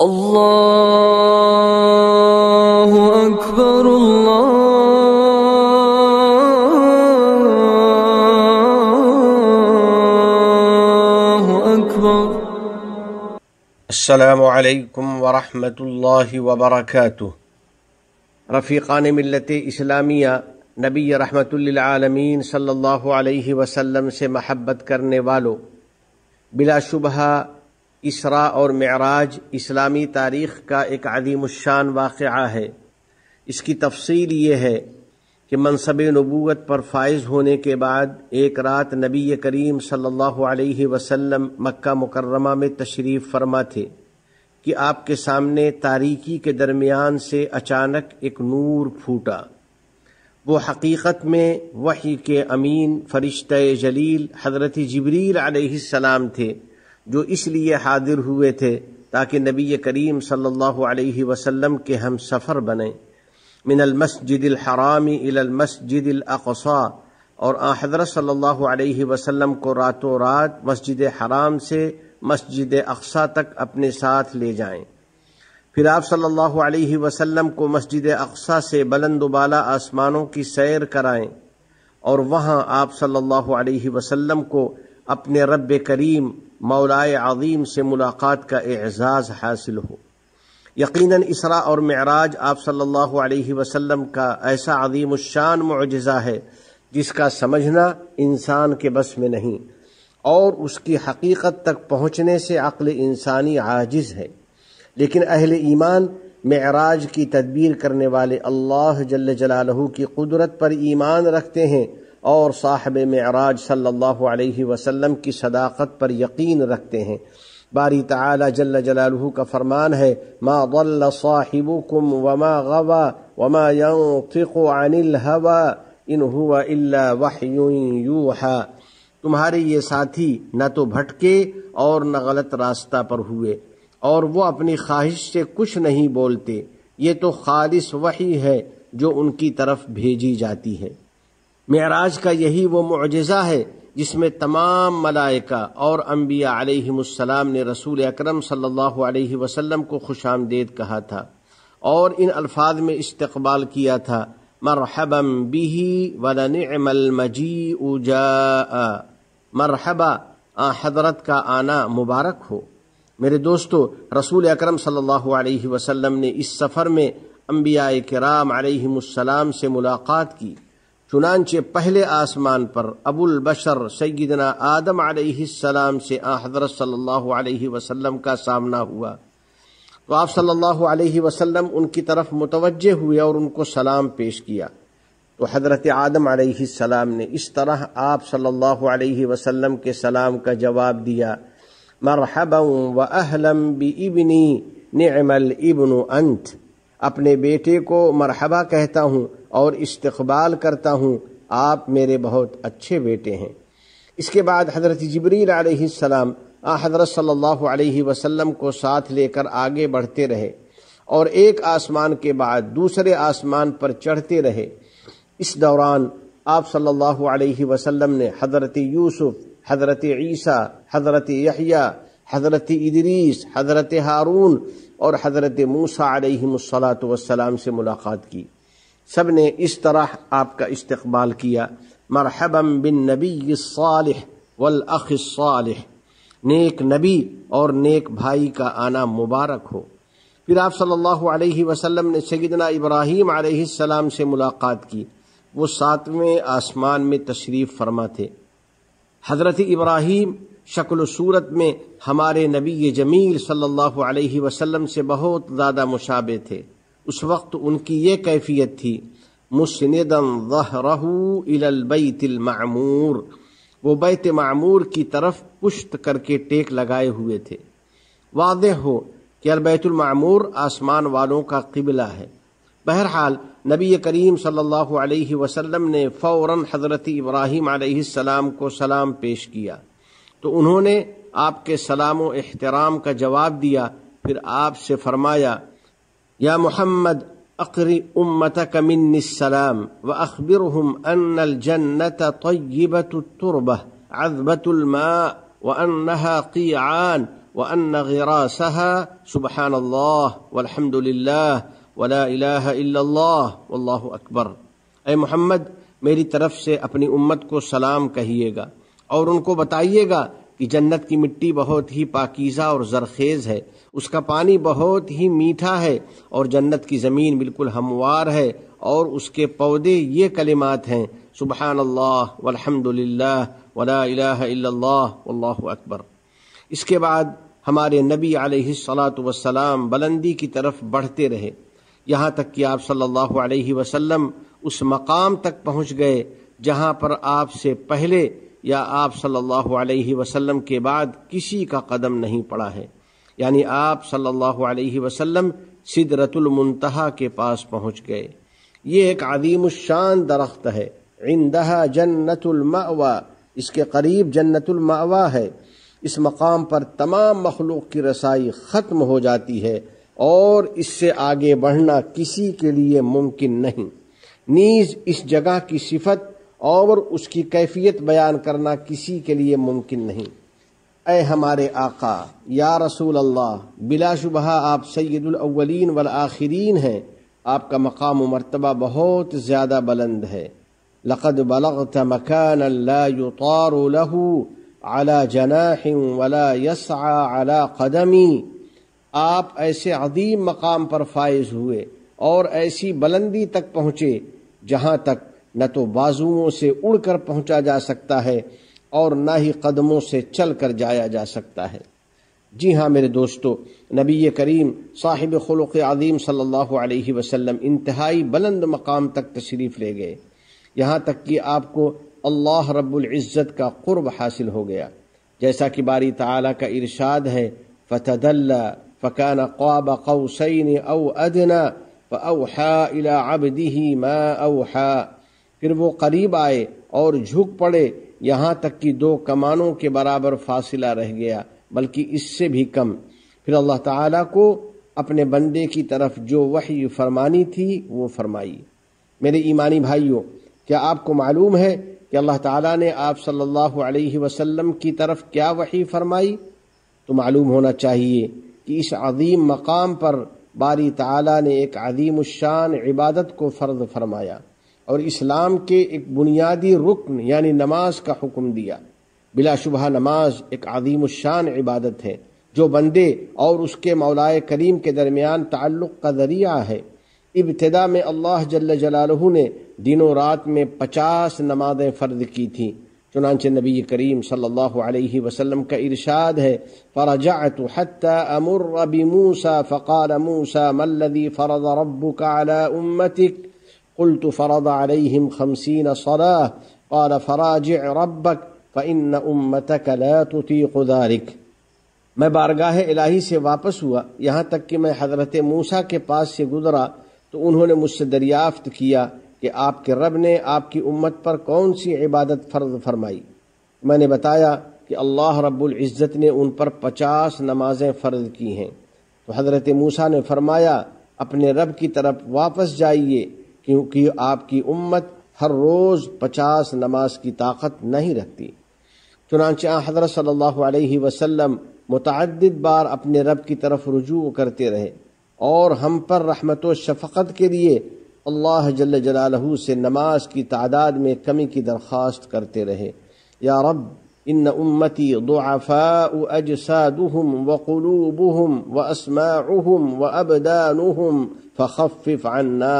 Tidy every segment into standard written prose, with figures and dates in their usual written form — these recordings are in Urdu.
اللہ اکبر اللہ اکبر۔ السلام علیکم ورحمۃ اللہ وبرکاتہ۔ رفیقان ملت اسلامیہ، نبی رحمت للعالمین صلی اللہ علیہ وسلم سے محبت کرنے والوں، بلا شبہ اسراء اور معراج اسلامی تاریخ کا ایک عظیم الشان واقعہ ہے۔ اس کی تفصیل یہ ہے کہ منصب نبوت پر فائز ہونے کے بعد ایک رات نبی کریم صلی اللہ علیہ وسلم مکہ مکرمہ میں تشریف فرما تھے کہ آپ کے سامنے تاریکی کے درمیان سے اچانک ایک نور پھوٹا۔ وہ حقیقت میں وحی کے امین فرشتہ جلیل حضرت جبریل علیہ السلام تھے، جو اس لیے حاضر ہوئے تھے تاکہ نبی کریم صلی اللہ علیہ وسلم کے ہم سفر بنیں، من المسجد الحرام الى المسجد الاقصی، اور حضرت صلی اللہ علیہ وسلم کو راتوں رات مسجد حرام سے مسجد اقصی تک اپنے ساتھ لے جائیں۔ پھر آپ صلی اللہ علیہ وسلم کو مسجد اقصی سے بلند و بالا آسمانوں کی سیر کرائیں، اور وہاں آپ صلی اللہ علیہ وسلم کو اپنے رب کریم مولائے عظیم سے ملاقات کا اعزاز حاصل ہو۔ یقیناً اسراء اور معراج آپ صلی اللہ علیہ وسلم کا ایسا عظیم الشان معجزہ ہے جس کا سمجھنا انسان کے بس میں نہیں، اور اس کی حقیقت تک پہنچنے سے عقل انسانی عاجز ہے۔ لیکن اہل ایمان معراج کی تدبیر کرنے والے اللہ جل جلالہ کی قدرت پر ایمان رکھتے ہیں، اور صاحب معراج صلی اللہ علیہ وسلم کی صداقت پر یقین رکھتے ہیں۔ باری تعالی جل جلالہ کا فرمان ہے، ما ضل صاحبکم وما غوى وما ينطق عن الهوى ان هو الا وحی یوحى۔ تمہارے یہ ساتھی نہ تو بھٹکے اور نہ غلط راستہ پر ہوئے، اور وہ اپنی خواہش سے کچھ نہیں بولتے، یہ تو خالص وحی ہے جو ان کی طرف بھیجی جاتی ہے۔ معراج کا یہی وہ معجزہ ہے جس میں تمام ملائکہ اور انبیاء علیہم السلام نے رسول اکرم صلی اللہ علیہ وسلم کو خوش آمدید کہا تھا، اور ان الفاظ میں استقبال کیا تھا، مرحبا بہ ولنعم المجیء جاء۔ مرحبا، حضرت کا آنا مبارک ہو۔ میرے دوستو، رسول اکرم صلی اللہ علیہ وسلم نے اس سفر میں انبیاء کرام علیہم السلام سے ملاقات کی۔ چنانچہ پہلے آسمان پر ابو البشر سیدنا آدم علیہ السلام سے حضرت صلی اللہ علیہ وسلم کا سامنا ہوا، تو آپ صلی اللہ علیہ وسلم ان کی طرف متوجہ ہوئے اور ان کو سلام پیش کیا۔ تو حضرت آدم علیہ السلام نے اس طرح آپ صلی اللہ علیہ وسلم کے سلام کا جواب دیا، مرحبا واہلا بابنی نعم الابن انت۔ اپنے بیٹے کو مرحبا کہتا ہوں اور استقبال کرتا ہوں، آپ میرے بہت اچھے بیٹے ہیں۔ اس کے بعد حضرت جبریل علیہ السلام حضرت صلی اللہ علیہ وسلم کو ساتھ لے کر آگے بڑھتے رہے، اور ایک آسمان کے بعد دوسرے آسمان پر چڑھتے رہے۔ اس دوران آپ صلی اللہ علیہ وسلم نے حضرت یوسف، حضرت عیسیٰ، حضرت یحییٰ، حضرت ادریس، حضرت ہارون اور حضرت موسیٰ علیہم السلام سے ملاقات کی۔ سب نے اس طرح آپ کا استقبال کیا، مرحبا بالنبی الصالح والاخ الصالح، نیک نبی اور نیک بھائی کا آنا مبارک ہو۔ پھر آپ صلی اللہ علیہ وسلم نے سیدنا ابراہیم علیہ السلام سے ملاقات کی۔ وہ 7ویں آسمان میں تشریف فرما تھے۔ حضرت ابراہیم شکل و صورت میں ہمارے نبی جمیل صلی اللہ علیہ وسلم سے بہت زیادہ مشابہ تھے۔ اس وقت ان کی یہ کیفیت تھی، مسندا ظہرہ الی البیت المعمور، وہ بیت معمور کی طرف پشت کر کے ٹیک لگائے ہوئے تھے۔ واضح ہو کہ البیت المعمور آسمان والوں کا قبلہ ہے۔ بہرحال نبی کریم صلی اللہ علیہ وسلم نے فوراً حضرت ابراہیم علیہ السلام کو سلام پیش کیا، تو انہوں نے آپ کے سلام و احترام کا جواب دیا۔ پھر آپ سے فرمایا، یا محمد اقری امتک منی السلام واخبرهم ان الجنة طیبة التربة عذبة الماء وانها قیعان وأن غراسها سبحان اللہ والحمد للہ ولا الہ الا اللہ واللہ اکبر۔ اے محمد، میری طرف سے اپنی امت کو سلام کہیے گا اور ان کو بتائیے گا کہ جنت کی مٹی بہت ہی پاکیزہ اور زرخیز ہے، اس کا پانی بہت ہی میٹھا ہے، اور جنت کی زمین بالکل ہموار ہے، اور اس کے پودے یہ کلمات ہیں سبحان اللہ والحمد للہ ولا الہ الا اللہ واللہ اکبر۔ اس کے بعد ہمارے نبی علیہ الصلاۃ والسلام بلندی کی طرف بڑھتے رہے، یہاں تک کہ آپ صلی اللہ علیہ وسلم اس مقام تک پہنچ گئے جہاں پر آپ سے پہلے یا آپ صلی اللہ علیہ وسلم کے بعد کسی کا قدم نہیں پڑا ہے، یعنی آپ صلی اللہ علیہ وسلم سدرۃ المنتہا کے پاس پہنچ گئے۔ یہ ایک عظیم الشان درخت ہے، عندہا جنت المأوى، اس کے قریب جنت المأوى ہے۔ اس مقام پر تمام مخلوق کی رسائی ختم ہو جاتی ہے اور اس سے آگے بڑھنا کسی کے لیے ممکن نہیں، نیز اس جگہ کی صفت اور اس کی کیفیت بیان کرنا کسی کے لیے ممکن نہیں۔ اے ہمارے آقا یا رسول اللہ، بلا شبہ آپ سید الاولین والآخرین ہیں، آپ کا مقام و مرتبہ بہت زیادہ بلند ہے۔ لقد بلغت مکانا لا یطار له على جناح ولا يسعى على قدمی، آپ ایسے عظیم مقام پر فائز ہوئے اور ایسی بلندی تک پہنچے جہاں تک نہ تو بازوؤں سے اڑ کر پہنچا جا سکتا ہے اور نہ ہی قدموں سے چل کر جایا جا سکتا ہے۔ جی ہاں میرے دوستو، نبی کریم صاحب خلق عظیم صلی اللہ علیہ وسلم انتہائی بلند مقام تک تشریف لے گئے، یہاں تک کہ آپ کو اللہ رب العزت کا قرب حاصل ہو گیا، جیسا کہ باری تعالیٰ کا ارشاد ہے فَتَدَلَّى فَكَانَ قَابَ قَوْسَيْنِ أَوْ أَدْنَى فَأَوْحَى إِلَىٰ عَبْدِهِ مَا أَوْحَى، پھر وہ قریب آئے اور جھک پڑے یہاں تک کہ 2 کمانوں کے برابر فاصلہ رہ گیا، بلکہ اس سے بھی کم۔ پھر اللہ تعالیٰ کو اپنے بندے کی طرف جو وحی فرمانی تھی وہ فرمائی۔ میرے ایمانی بھائیوں، کیا آپ کو معلوم ہے کہ اللہ تعالیٰ نے آپ صلی اللہ علیہ وسلم کی طرف کیا وحی فرمائی؟ تو معلوم ہونا چاہیے کہ اس عظیم مقام پر باری تعالیٰ نے ایک عظیم الشان عبادت کو فرض فرمایا اور اسلام کے ایک بنیادی رکن یعنی نماز کا حکم دیا۔ بلا شبہ نماز ایک عظیم الشان عبادت ہے جو بندے اور اس کے مولائے کریم کے درمیان تعلق کا ذریعہ ہے۔ ابتدا میں اللہ جل جلالہ نے دن و رات میں 50 نمازیں فرض کی تھیں، چنانچہ نبی کریم صلی اللہ علیہ وسلم کا ارشاد ہے فرجعت حتى امر بموسى فقال موسى ما الذي فرض ربك على امتك قلت فرض عليهم 50 صلاة قال فراجع ربك فإن أمتك لا تطيق ذلك۔ میں بارگاہ الہی سے واپس ہوا یہاں تک کہ میں حضرت موسیٰ کے پاس سے گزرا تو انہوں نے مجھ سے دریافت کیا کہ آپ کے رب نے آپ کی امت پر کون سی عبادت فرض فرمائی۔ میں نے بتایا کہ اللہ رب العزت نے ان پر 50 نمازیں فرض کی ہیں۔ تو حضرت موسیٰ نے فرمایا اپنے رب کی طرف واپس جائیے کیونکہ آپ کی امت ہر روز 50 نماز کی طاقت نہیں رکھتی۔ چنانچہ حضرت صلی اللہ علیہ وسلم متعدد بار اپنے رب کی طرف رجوع کرتے رہے اور ہم پر رحمت و شفقت کے لیے اللہ جل جلالہ سے نماز کی تعداد میں کمی کی درخواست کرتے رہے۔ یا رب ان امتی ضعفاء اجسادهم وقلوبهم واسماعهم وابدانهم فخفف عنا،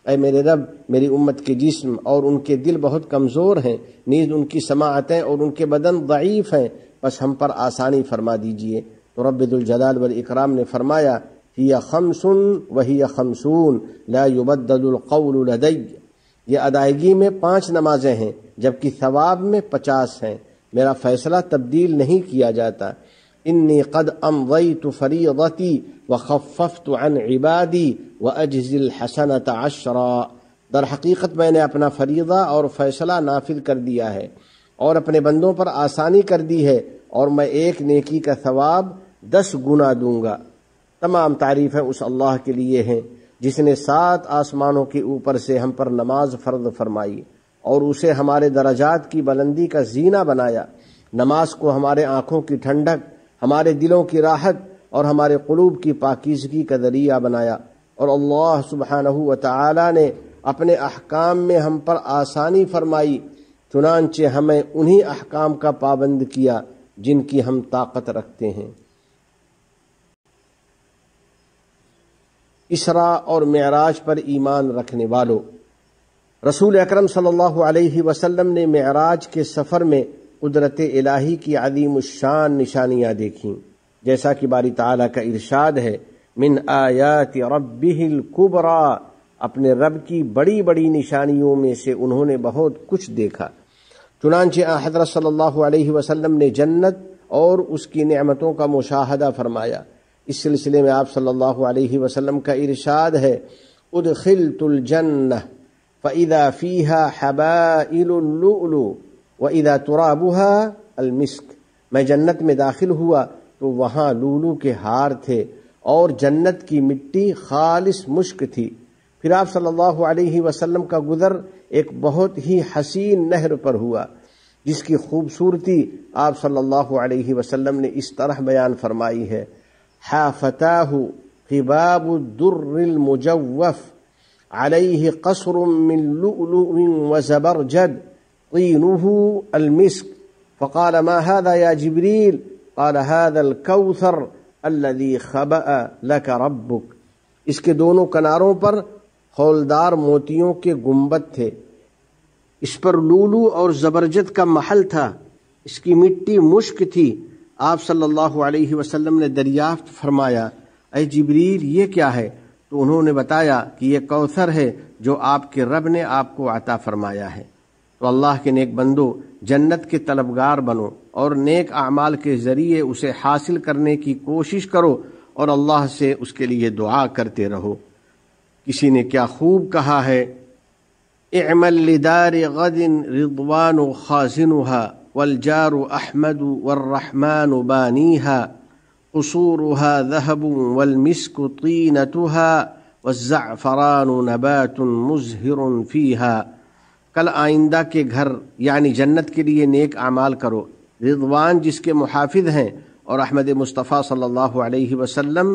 اے میرے رب میری امت کے جسم اور ان کے دل بہت کمزور ہیں، نیز ان کی سماعتیں اور ان کے بدن ضعیف ہیں، بس ہم پر آسانی فرما دیجئے۔ تو رب ذوالجلال والاکرام نے فرمایا ہی 5 وہی 50 لا يبدل القول لدی، یہ ادائیگی میں 5 نمازیں ہیں جبکہ ثواب میں 50 ہیں، میرا فیصلہ تبدیل نہیں کیا جاتا۔ انی قد امضیت فریضتی وخففت عن عبادی واجزی الحسنۃ 10، در حقیقت میں نے اپنا فریضہ اور فیصلہ نافذ کر دیا ہے اور اپنے بندوں پر آسانی کر دی ہے اور میں ایک نیکی کا ثواب 10 گنا دوں گا۔ تمام تعریفیں اس اللہ کے لیے ہیں جس نے 7 آسمانوں کے اوپر سے ہم پر نماز فرض فرمائی اور اسے ہمارے درجات کی بلندی کا زینہ بنایا۔ نماز کو ہمارے آنکھوں کی ٹھنڈک، ہمارے دلوں کی راحت اور ہمارے قلوب کی پاکیزگی کا ذریعہ بنایا، اور اللہ سبحانہ و تعالی نے اپنے احکام میں ہم پر آسانی فرمائی، چنانچہ ہمیں انہی احکام کا پابند کیا جن کی ہم طاقت رکھتے ہیں۔ اسراء اور معراج پر ایمان رکھنے والوں، رسول اکرم صلی اللہ علیہ وسلم نے معراج کے سفر میں قدرت الہی کی عظیم الشان نشانیاں دیکھیں، جیسا کہ باری تعالیٰ کا ارشاد ہے، من آیات ربہ الکبریٰ، اپنے رب کی بڑی بڑی نشانیوں میں سے انہوں نے بہت کچھ دیکھا۔ چنانچہ حضرت صلی اللہ علیہ وسلم نے جنت اور اس کی نعمتوں کا مشاہدہ فرمایا۔ اس سلسلے میں آپ صلی اللہ علیہ وسلم کا ارشاد ہے، ادخلت الجنہ فإذا فيها حبائل اللؤلؤ وإذا ترابها المسك، میں جنت میں داخل ہوا تو وہاں لولو کے ہار تھے اور جنت کی مٹی خالص مشک تھی۔ پھر آپ صلی اللہ علیہ وسلم کا گزر ایک بہت ہی حسین نہر پر ہوا، جس کی خوبصورتی آپ صلی اللہ علیہ وسلم نے اس طرح بیان فرمائی ہے، حافتاہ قباب الدر المجوف علیہ قصر من لؤلؤ وزبرجد طینہ المسک، فقال ما هذا یا جبریل؟ قال هذا الكوثر الذي خبأ لك ربك۔ اس کے دونوں کناروں پر ہولدار موتیوں کے گنبد تھے، اس پر لولو اور زبرجد کا محل تھا، اس کی مٹی مشک تھی۔ آپ صلی اللہ علیہ وسلم نے دریافت فرمایا، اے جبریل یہ کیا ہے؟ تو انہوں نے بتایا کہ یہ کوثر ہے جو آپ کے رب نے آپ کو عطا فرمایا ہے۔ تو اللہ کے نیک بندو، جنت کے طلبگار بنو اور نیک اعمال کے ذریعے اسے حاصل کرنے کی کوشش کرو، اور اللہ سے اس کے لیے دعا کرتے رہو۔ کسی نے کیا خوب کہا ہے، اعمل لدار غد رضوان خازنها والجار احمد والرحمن بانيها قصورها ذهب والمسك طينتها والزعفران نبات مزهر فيها۔ کل آئندہ کے گھر یعنی جنت کے لیے نیک اعمال کرو، رضوان جس کے محافظ ہیں اور احمد مصطفیٰ صلی اللہ علیہ وسلم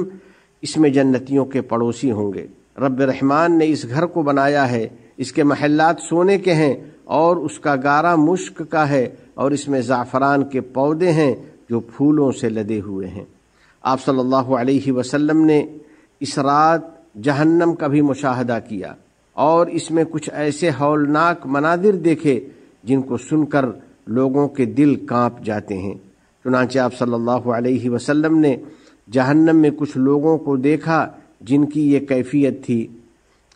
اس میں جنتیوں کے پڑوسی ہوں گے۔ رب رحمان نے اس گھر کو بنایا ہے، اس کے محلات سونے کے ہیں اور اس کا گارا مشک کا ہے، اور اس میں زعفران کے پودے ہیں جو پھولوں سے لدے ہوئے ہیں۔ آپ صلی اللہ علیہ وسلم نے اس رات جہنم کا بھی مشاہدہ کیا اور اس میں کچھ ایسے ہولناک مناظر دیکھے جن کو سن کر لوگوں کے دل کانپ جاتے ہیں۔ چنانچہ آپ صلی اللہ علیہ وسلم نے جہنم میں کچھ لوگوں کو دیکھا جن کی یہ کیفیت تھی،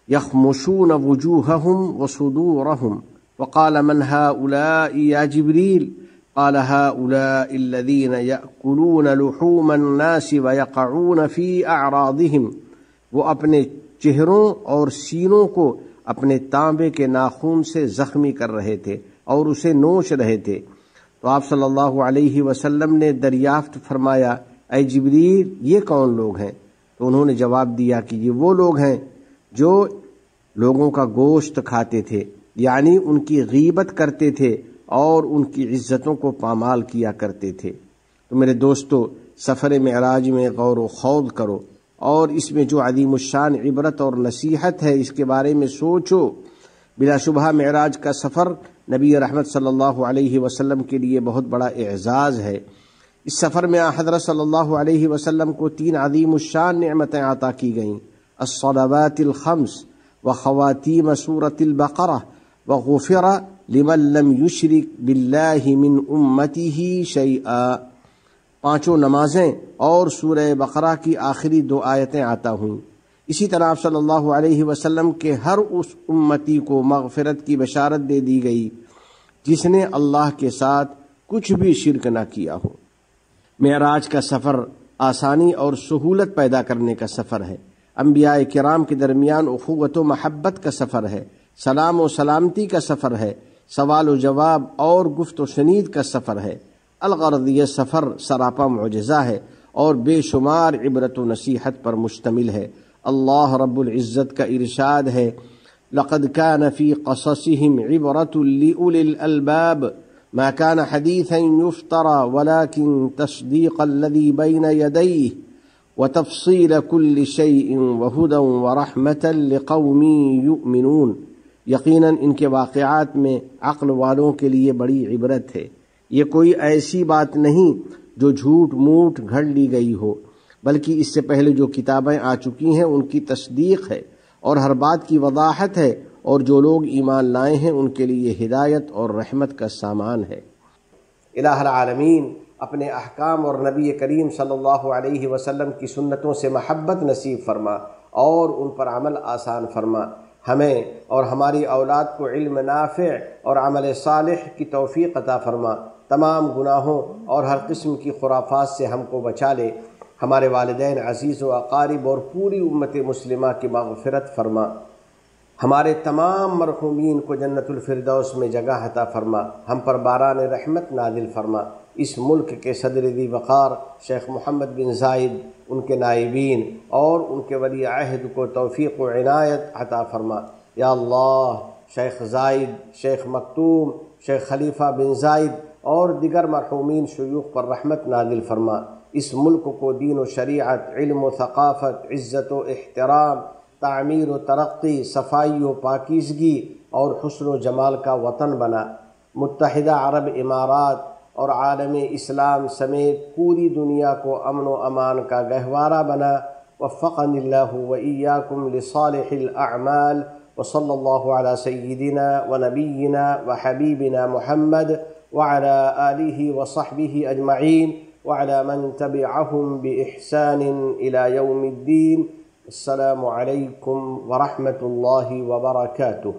یخمشون وجوہہم وصدورہم، وقال من هؤلاء یا جبریل؟ قال هؤلاء الذين يأكلون لحوم الناس ويقعون في أعراضهم، وہ اپنے چہروں اور سینوں کو اپنے تانبے کے ناخون سے زخمی کر رہے تھے اور اسے نوچ رہے تھے۔ تو آپ صلی اللہ علیہ وسلم نے دریافت فرمایا، اے جبریل یہ کون لوگ ہیں؟ تو انہوں نے جواب دیا کہ یہ وہ لوگ ہیں جو لوگوں کا گوشت کھاتے تھے، یعنی ان کی غیبت کرتے تھے اور ان کی عزتوں کو پامال کیا کرتے تھے۔ تو میرے دوستو، سفر معراج میں غور و خوض کرو اور اس میں جو عظیم الشان عبرت اور نصیحت ہے اس کے بارے میں سوچو۔ بلا شبہ معراج کا سفر نبی رحمت صلی اللہ علیہ وسلم کے لیے بہت بڑا اعزاز ہے۔ اس سفر میں حضرت صلی اللہ علیہ وسلم کو 3 عظیم الشان نعمتیں عطا کی گئیں، الصلوات الخمس وخواتیم سورۃ البقرہ وغفر لمن لم یشرک باللہ من امتہ شیئا، 5 نمازیں اور سورہ بقرہ کی آخری 2 آیتیں عطا ہوئیں۔ اسی طرح آپ صلی اللہ علیہ وسلم کے ہر اس امتی کو مغفرت کی بشارت دے دی گئی جس نے اللہ کے ساتھ کچھ بھی شرک نہ کیا ہو۔ معراج کا سفر آسانی اور سہولت پیدا کرنے کا سفر ہے، انبیاء کرام کے درمیان اخوت و محبت کا سفر ہے، سلام و سلامتی کا سفر ہے، سوال و جواب اور گفت و شنید کا سفر ہے۔ الغرض یہ سفر سراپا معجزہ ہے اور بے شمار عبرت و نصیحت پر مشتمل ہے۔ اللہ رب العزت کا ارشاد ہے، لقد كان في قصصهم عبرة لأولي الألباب ما كان حديثا يفترى ولكن تصديق الذي بين يديه وتفصيل كل شيء وهدى ورحمة لقوم يؤمنون. یقیناً ان کے واقعات میں عقل والوں کے لیے بڑی عبرت ہے. یہ کوئی ایسی بات نہیں جو جھوٹ موٹ گھڑ لی گئی ہو، بلکہ اس سے پہلے جو کتابیں آ چکی ہیں ان کی تصدیق ہے اور ہر بات کی وضاحت ہے، اور جو لوگ ایمان لائے ہیں ان کے لیے ہدایت اور رحمت کا سامان ہے. الہ العالمین اپنے احکام اور نبی کریم صلی اللہ علیہ وسلم کی سنتوں سے محبت نصیب فرما اور ان پر عمل آسان فرما. ہمیں اور ہماری اولاد کو علم نافع اور عمل صالح کی توفیق عطا فرما. تمام گناہوں اور ہر قسم کی خرافات سے ہم کو بچا لے. ہمارے والدین، عزیز و اقارب اور پوری امت مسلمہ کی مغفرت فرما. ہمارے تمام مرحومین کو جنت الفردوس میں جگہ عطا فرما. ہم پر باران رحمت نازل فرما. اس ملک کے صدر ذی وقار شیخ محمد بن زائد، ان کے نائبین اور ان کے ولی عہد کو توفیق و عنایت عطا فرما. یا اللہ، شیخ زائد، شیخ مکتوم، شیخ خلیفہ بن زائد اور دیگر مرحومین شیوخ پر رحمت نازل فرما. اس ملک کو دین و شریعت، علم و ثقافت، عزت و احترام، تعمیر و ترقی، صفائی و پاکیزگی اور حسن و جمال کا وطن بنا. متحدہ عرب امارات اور عالم اسلام سمیت پوری دنیا کو امن و امان کا گہوارہ بنا. وفقنی اللہ و ایاکم لصالح الاعمال. وصلی اللہ علی سیدنا و نبینا و حبیبنا محمد وعلى آلہ وصحبہ اجمعین وعلى من تبعهم بإحسان إلى يوم الدين. السلام علیکم ورحمۃ اللہ وبرکاتہ.